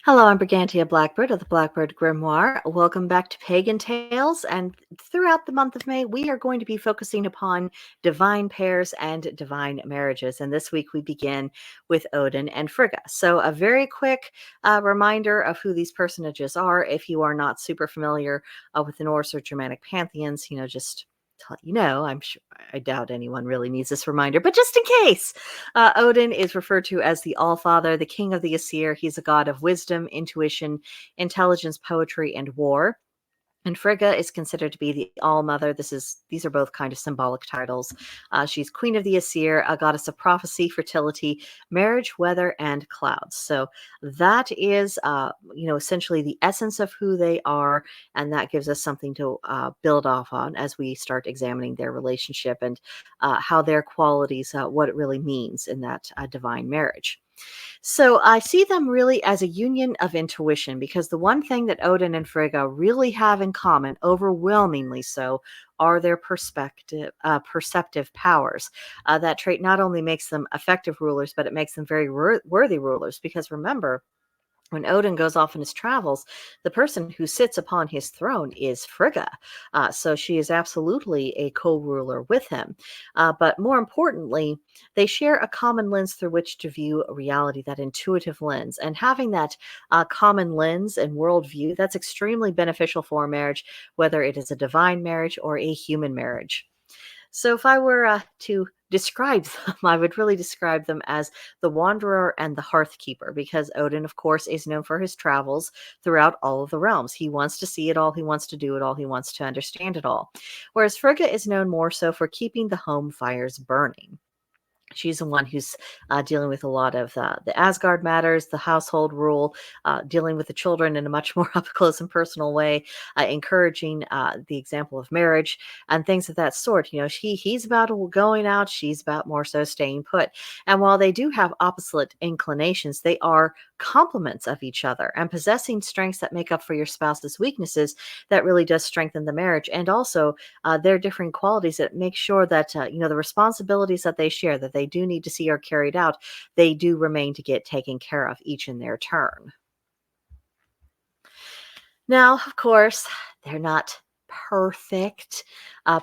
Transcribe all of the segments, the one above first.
Hello, I'm Brigantia Blackbird of the Blackbird Grimoire. Welcome back to Pagan Tales. And throughout the month of May, we are going to be focusing upon divine pairs and divine marriages. And this week we begin with Odin and Frigga. So a very quick reminder of who these personages are. If you are not super familiar with the Norse or Germanic pantheons, just to let you know, I'm sure I doubt anyone really needs this reminder, but just in case, Odin is referred to as the All-Father, the King of the Aesir. He's a god of wisdom, intuition, intelligence, poetry, and war. And Frigga is considered to be the All-Mother. These are both kind of symbolic titles. She's Queen of the Aesir, a goddess of prophecy, fertility, marriage, weather, and clouds. So that is, essentially the essence of who they are, and that gives us something to build off on as we start examining their relationship and how their qualities, what it really means in that divine marriage. So I see them really as a union of intuition, because the one thing that Odin and Frigga really have in common, overwhelmingly so, are their perceptive powers. That trait not only makes them effective rulers, but it makes them very worthy rulers. Because remember, when Odin goes off on his travels, the person who sits upon his throne is Frigga. So she is absolutely a co-ruler with him. But more importantly, they share a common lens through which to view reality, that intuitive lens. And having that common lens and worldview, that's extremely beneficial for a marriage, whether it is a divine marriage or a human marriage. So if I were to describe them, I would really describe them as the wanderer and the hearth keeper, because Odin, of course, is known for his travels throughout all of the realms. He wants to see it all, he wants to do it all, he wants to understand it all. Whereas Frigga is known more so for keeping the home fires burning. She's the one who's dealing with a lot of the Asgard matters, the household rule, dealing with the children in a much more up close and personal way, encouraging the example of marriage and things of that sort. He's about going out, she's about more so staying put. And while they do have opposite inclinations, they are complements of each other, and possessing strengths that make up for your spouse's weaknesses, that really does strengthen the marriage. And also their differing qualities that make sure that the responsibilities that they share, that they do need to see are carried out, they do remain to get taken care of, each in their turn. Now, of course, they're not perfect.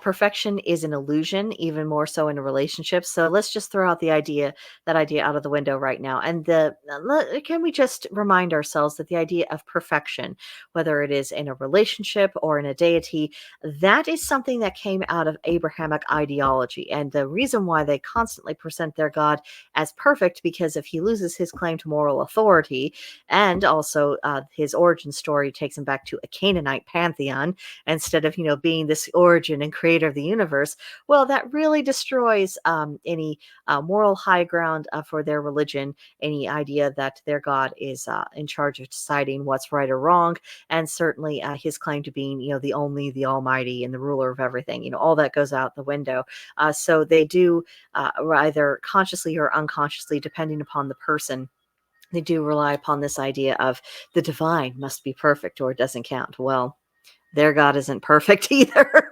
Perfection is an illusion, even more so in a relationship. So let's just throw out that idea out of the window right now. And can we just remind ourselves that the idea of perfection, whether it is in a relationship or in a deity, that is something that came out of Abrahamic ideology. And the reason why they constantly present their God as perfect, because if he loses his claim to moral authority, and also his origin story takes him back to a Canaanite pantheon instead of being this origin and creator of the universe, well, that really destroys any moral high ground for their religion, any idea that their God is in charge of deciding what's right or wrong, and certainly his claim to being the only, the almighty, and the ruler of everything. All that goes out the window. So they do either consciously or unconsciously, depending upon the person, they do rely upon this idea of the divine must be perfect or it doesn't count. Well, their God isn't perfect either.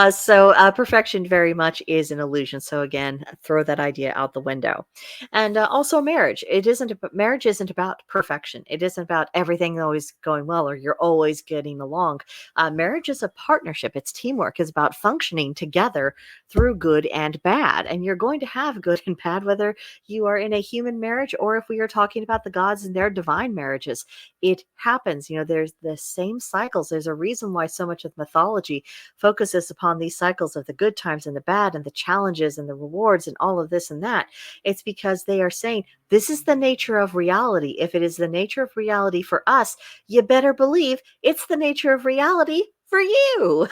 So perfection very much is an illusion. So again, throw that idea out the window. And also marriage. Marriage isn't about perfection. It isn't about everything always going well or you're always getting along. Marriage is a partnership. It's teamwork. It's about functioning together through good and bad. And you're going to have good and bad, whether you are in a human marriage or if we are talking about the gods and their divine marriages. It happens. There's the same cycles. There's a reason why so much of mythology focuses upon these cycles of the good times and the bad and the challenges and the rewards and all of this and that. It's because they are saying this is the nature of reality. If it is the nature of reality for us, you better believe it's the nature of reality for you.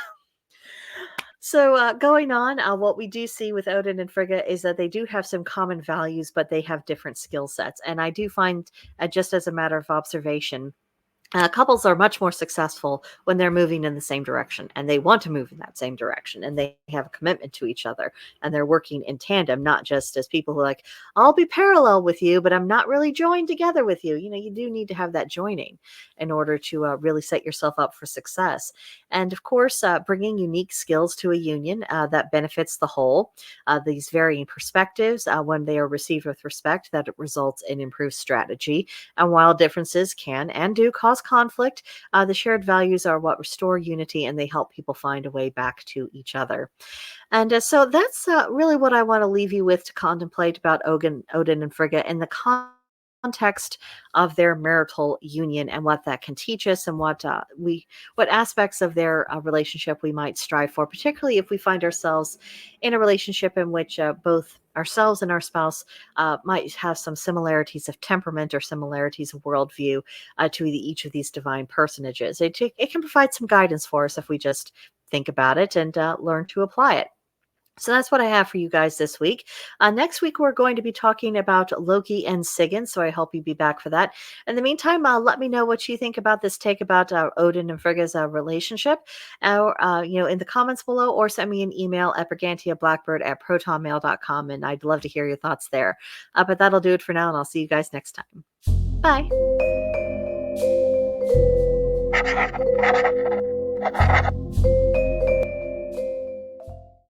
So, going on, what we do see with Odin and Frigga is that they do have some common values, but they have different skill sets. And I do find, just as a matter of observation, couples are much more successful when they're moving in the same direction and they want to move in that same direction and they have a commitment to each other and they're working in tandem, not just as people who are like, I'll be parallel with you, but I'm not really joined together with you. You do need to have that joining in order to really set yourself up for success. And of course, bringing unique skills to a union that benefits the whole. These varying perspectives, when they are received with respect, that it results in improved strategy. And while differences can and do cause conflict, the shared values are what restore unity and they help people find a way back to each other. And so that's really what I want to leave you with to contemplate about Odin and Frigga in the context of their marital union and what that can teach us and what aspects of their relationship we might strive for, particularly if we find ourselves in a relationship in which both ourselves and our spouse might have some similarities of temperament or similarities of worldview to each of these divine personages. It can provide some guidance for us if we just think about it and learn to apply it. So that's what I have for you guys this week. Next week, we're going to be talking about Loki and Sigyn. So I hope you be back for that. In the meantime, let me know what you think about this take about Odin and Frigga's relationship, in the comments below, or send me an email at brigantiablackbird@protonmail.com. And I'd love to hear your thoughts there. But that'll do it for now, and I'll see you guys next time. Bye.